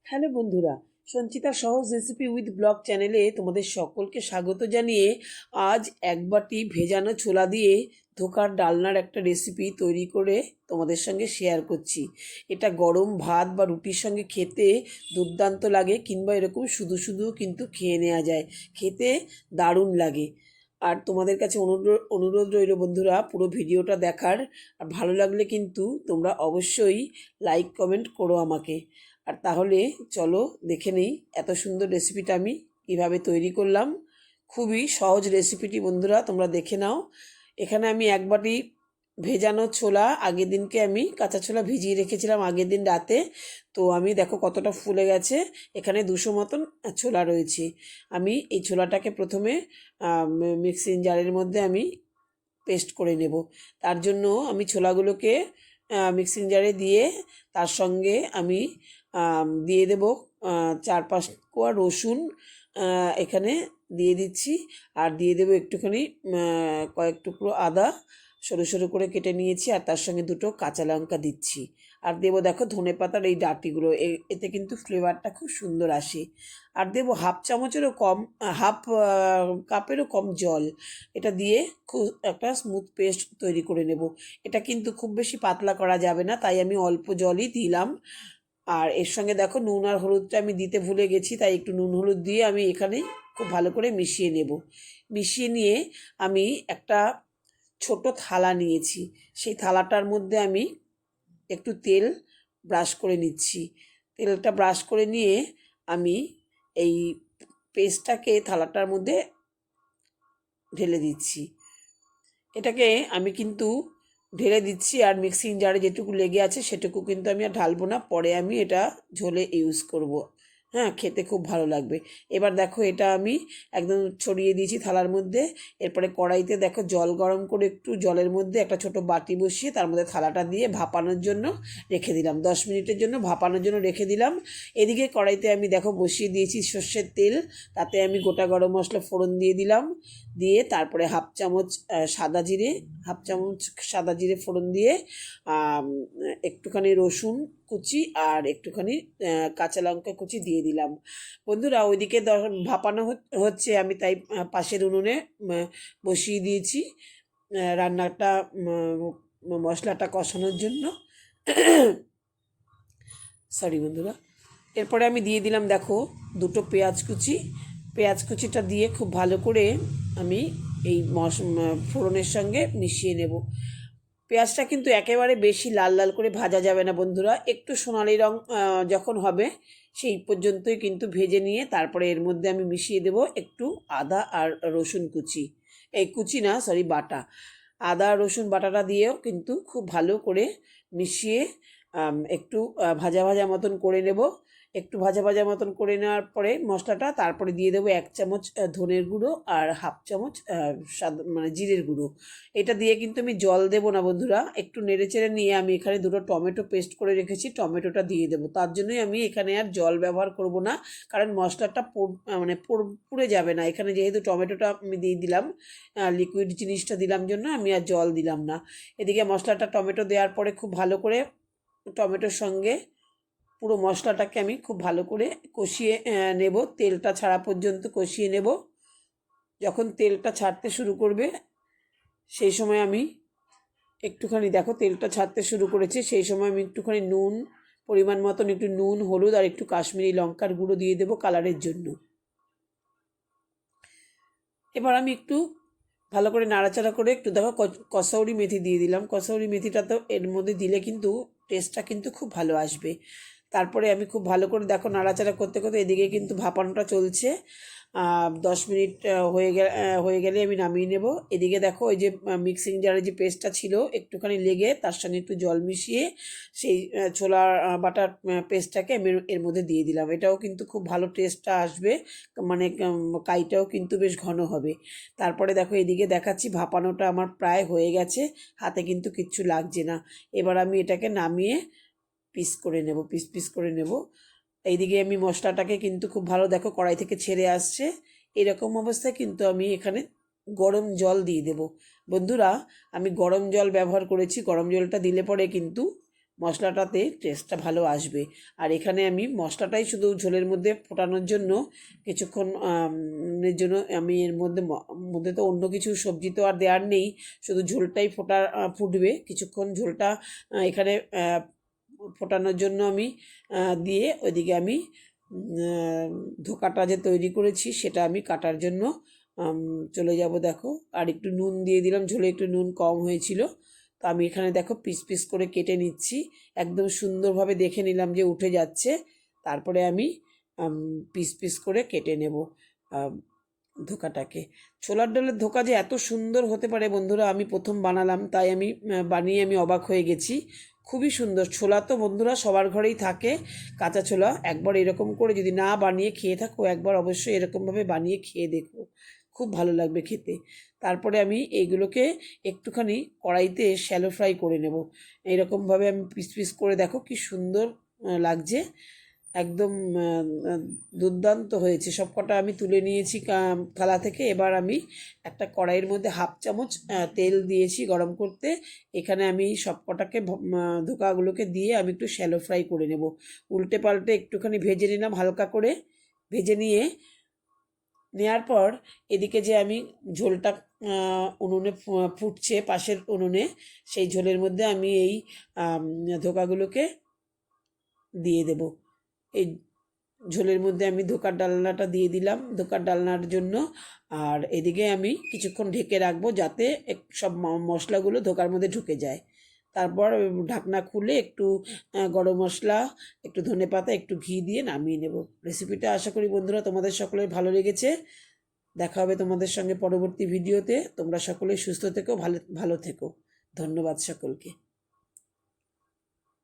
Hello বন্ধুরা, সঞ্চিতা সহজ recipe with blog চ্যানেলে তোমাদের সকলকে স্বাগত জানিয়ে আজ এক বাটি ভেজানো ছোলা দিয়ে ধোকার ডালনার একটা রেসিপি তৈরি করে তোমাদের সঙ্গে শেয়ার করছি। এটা গরম ভাত বা রুটির সঙ্গে খেতে দুর্দান্ত লাগে, কিংবা এরকম শুধু শুধু কিন্তু খেয়ে নেওয়া যায়, খেতে দারুণ লাগে। আর তোমাদের কাছে অনুরোধ রইল বন্ধুরা, পুরো ভিডিওটা দেখার। আর ভালো লাগলে কিন্তু তোমরা অবশ্যই লাইক কমেন্ট করো আমাকে। আর তাহলে চলো দেখে নেই এত সুন্দর রেসিপিটা আমি কীভাবে তৈরি করলাম। খুবই সহজ রেসিপিটি বন্ধুরা, তোমরা দেখে নাও। এখানে আমি এক বাটি ভেজানো ছোলা, আগের দিনকে আমি কাঁচা ছোলা ভিজিয়ে রেখেছিলাম আগের দিন রাতে। তো আমি দেখো কতটা ফুলে গেছে। এখানে 200 মতন ছোলা রয়েছে। আমি এই ছোলাটাকে প্রথমে মিক্সিং জারের মধ্যে আমি পেস্ট করে নেব। তার জন্য আমি ছোলাগুলোকে মিক্সিং জারে দিয়ে তার সঙ্গে আমি দিয়ে দেব 4-5 কোয়া রসুন এখানে দিয়ে দিচ্ছি। আর দিয়ে দেবো একটুখানি কয়েক টুকরো আদা সরু সরু করে কেটে নিয়েছি, আর তার সঙ্গে 2টো কাঁচা লঙ্কা দিচ্ছি। আর দেবো দেখো ধনেপাতার এই ডাঁটিগুলো, এতে কিন্তু ফ্লেভারটা খুব সুন্দর আসে। আর দেবো হাফ চামচেরও কম, হাফ কাপেরও কম জল। এটা দিয়ে খুব একটা স্মুথ পেস্ট তৈরি করে নেব। এটা কিন্তু খুব বেশি পাতলা করা যাবে না, তাই আমি অল্প জলই দিলাম। আর এর সঙ্গে দেখো নুন আর হলুদটা আমি দিতে ভুলে গেছি, তাই একটু নুন হলুদ দিয়ে আমি এখানে খুব ভালো করে মিশিয়ে নেব। মিশিয়ে নিয়ে আমি একটা ছোট থালা নিয়েছি, সেই থালাটার মধ্যে আমি একটু তেল ব্রাশ করে নিচ্ছি। তেলটা ব্রাশ করে নিয়ে আমি এই পেস্টটাকে থালাটার মধ্যে ঢেলে দিচ্ছি। এটাকে আমি কিন্তু ঢেলে দিচ্ছি, আর মিক্সিং জারে যেটুকু লেগে আছে সেটুকু কিন্তু আমি আর ঢালবো না, পরে আমি এটা ঝোলে ইউজ করব। হ্যাঁ, খেতে খুব ভালো লাগবে। এবার দেখো এটা আমি একদম ছড়িয়ে দিয়েছি থালার মধ্যে। এরপরে কড়াইতে দেখো জল গরম করে একটু জলের মধ্যে একটা ছোট বাটি বসিয়ে তার মধ্যে থালাটা দিয়ে ভাপানোর জন্য রেখে দিলাম। 10 মিনিটের জন্য ভাপানোর জন্য রেখে দিলাম। এদিকে কড়াইতে আমি দেখো বসিয়ে দিয়েছি সর্ষের তেল, তাতে আমি গোটা গরম মশলা ফোড়ন দিয়ে দিলাম। দিয়ে তারপরে হাফ চামচ সাদা জিরে ফোড়ন দিয়ে একটুখানি রসুন কুচি আর একটুখানি কাঁচা লঙ্কা কুচি দিয়ে দিলাম। বন্ধুরা ওইদিকে ভাপানো হচ্ছে, আমি তাই পাশের উনুনে বসিয়ে দিয়েছি রান্নাটা, মশলাটা কষানোর জন্য। সরি বন্ধুরা। এরপরে আমি দিয়ে দিলাম দেখো 2টো পেঁয়াজ কুচিটা দিয়ে খুব ভালো করে আমি এই ফোড়নের সঙ্গে মিশিয়ে নেব। পেঁয়াজটা কিন্তু একেবারে বেশি লাল লাল করে ভাজা যাবে না বন্ধুরা, একটু সোনালি রং যখন হবে সেই পর্যন্তই কিন্তু ভেজে নিয়ে তারপরে এর মধ্যে আমি মিশিয়ে দেব একটু আদা আর রসুন কুচি, এই কুচি না সরি বাটা। আদা রসুন বাটাটা দিয়েও কিন্তু খুব ভালো করে মিশিয়ে একটু ভাজা ভাজা মতন করে নেব। একটু ভাজা ভাজা মতন করে নেওয়ার পরে মশলাটা তারপরে দিয়ে দেবো 1 চামচ ধনের গুঁড়ো আর হাফ চামচ মানে জিরের গুঁড়ো। এটা দিয়ে কিন্তু আমি জল দেবো না বন্ধুরা, একটু নেড়েচেড়ে নিয়ে আমি এখানে 2টো টমেটো পেস্ট করে রেখেছি, টমেটোটা দিয়ে দেবো। তার জন্যই আমি এখানে আর জল ব্যবহার করব না, কারণ মশলাটা মানে পুড়ে যাবে না। এখানে যেহেতু টমেটোটা আমি দিয়ে দিলাম, লিকুইড জিনিসটা দিলাম জন্য আমি আর জল দিলাম না। এদিকে মশলাটা টমেটো দেওয়ার পরে খুব ভালো করে টমেটোর সঙ্গে পুরো মশলাটাকে আমি খুব ভালো করে কষিয়ে নেব, তেলটা ছাড়া পর্যন্ত কষিয়ে নেব। যখন তেলটা ছাড়তে শুরু করবে সেই সময় আমি একটুখানি দেখো তেলটা ছাড়তে শুরু করেছে, সেই সময় আমি একটুখানি নুন, পরিমাণ মতন একটু নুন হলুদ আর একটু কাশ্মীরি লঙ্কার গুঁড়ো দিয়ে দেবো কালারের জন্য। এবার আমি একটু ভালো করে নাড়াচাড়া করে একটু দেখো কসৌরি মেথি দিয়ে দিলাম। কসৌরি মেথিটা তো এর মধ্যে দিলে কিন্তু টেস্টটা কিন্তু খুব ভালো আসবে। তারপরে আমি খুব ভালো করে দেখো নাড়াচাড়া করতে করতে এদিকে কিন্তু ভাপানোটা চলছে। 10 মিনিট হয়ে গেলে আমি নামিয়ে নেব। এদিকে দেখো ওই যে মিক্সিং জারে যে পেস্টটা ছিল একটুখানি লেগে, তার সঙ্গে একটু জল মিশিয়ে সেই ছোলা বাটার পেস্টটাকে আমি এর মধ্যে দিয়ে দিলাম। এটাও কিন্তু খুব ভালো টেস্টটা আসবে, মানে কাইটাও কিন্তু বেশ ঘন হবে। তারপরে দেখো এদিকে দেখাচ্ছি ভাপানোটা আমার প্রায় হয়ে গেছে, হাতে কিন্তু কিচ্ছু লাগছে না। এবার আমি এটাকে নামিয়ে পিস পিস করে নেব। এইদিকে আমি মশলাটাকে কিন্তু খুব ভালো দেখো কড়াই থেকে ছেড়ে আসছে, এরকম অবস্থায় কিন্তু আমি এখানে গরম জল দিয়ে দেব। বন্ধুরা আমি গরম জল ব্যবহার করেছি, গরম জলটা দিলে পরে কিন্তু মশলাটাতে টেস্টটা ভালো আসবে। আর এখানে আমি মশলাটাই শুধু ঝোলের মধ্যে ফোটানোর জন্য কিছুক্ষণ এর জন্য আমি এর মধ্যে মধ্যে তো অন্য কিছু সবজি তো আর দেওয়ার নেই, শুধু ঝোলটাই ফুটবে কিছুক্ষণ। ঝোলটা এখানে ফোটানোর জন্য আমি দিয়ে ওইদিকে আমি ধোকাটা যে তৈরি করেছি সেটা আমি কাটার জন্য চলে যাব। দেখো, আর একটু নুন দিয়ে দিলাম, ঝোলে একটু নুন কম হয়েছিল। তো আমি এখানে দেখো পিস পিস করে কেটে নিচ্ছি, একদম সুন্দরভাবে দেখে নিলাম যে উঠে যাচ্ছে। তারপরে আমি পিস পিস করে কেটে নেব ধোকাটাকে। ছোলার ডালের ধোকা যে এত সুন্দর হতে পারে বন্ধুরা, আমি প্রথম বানালাম, তাই আমি বানিয়ে আমি অবাক হয়ে গেছি। খুবই সুন্দর। ছোলা তো বন্ধুরা সবার ঘরেই থাকে, কাঁচা ছোলা। একবার এরকম করে যদি না বানিয়ে খেয়ে থাকো, একবার অবশ্যই এরকমভাবে বানিয়ে খেয়ে দেখো, খুব ভালো লাগবে খেতে। তারপরে আমি এইগুলোকে একটুখানি কড়াইতে শ্যালো ফ্রাই করে নেব। এইরকমভাবে আমি পিস পিস করে, দেখো কি সুন্দর লাগছে, একদম দুর্দান্ত হয়েছে। সব কটা আমি তুলে নিয়েছি থালা থেকে। এবার আমি একটা কড়াইয়ের মধ্যে হাফ চামচ তেল দিয়েছি গরম করতে। এখানে আমি সব কটাকে ধোকাগুলোকে দিয়ে আমি একটু শ্যালো ফ্রাই করে নেব। উল্টে পাল্টে একটুখানি ভেজে নিলাম, হালকা করে ভেজে নেওয়ার পর এদিকে যে আমি ঝোলটা উনুনে ফুটছে পাশের উনুনে, সেই ঝোলের মধ্যে আমি এই ধোকাগুলোকে দিয়ে দেব। এই ঝোলের মধ্যে আমি ধোকার ডালনাটা দিয়ে দিলাম ধোকার ডালনার জন্য। আর এদিকে আমি কিছুক্ষণ ঢেকে রাখবো যাতে সব মশলাগুলো ধোকার মধ্যে ঢুকে যায়। তারপর ঢাকনা খুলে একটু গরম মশলা, একটু ধনেপাতা, একটু ঘি দিয়ে নামিয়ে নেব। রেসিপিটা আশা করি বন্ধুরা তোমাদের সকলের ভালো লেগেছে। দেখা হবে তোমাদের সঙ্গে পরবর্তী ভিডিওতে। তোমরা সকলেই সুস্থ থেকো, ভালো থেকো। ধন্যবাদ সকলকে।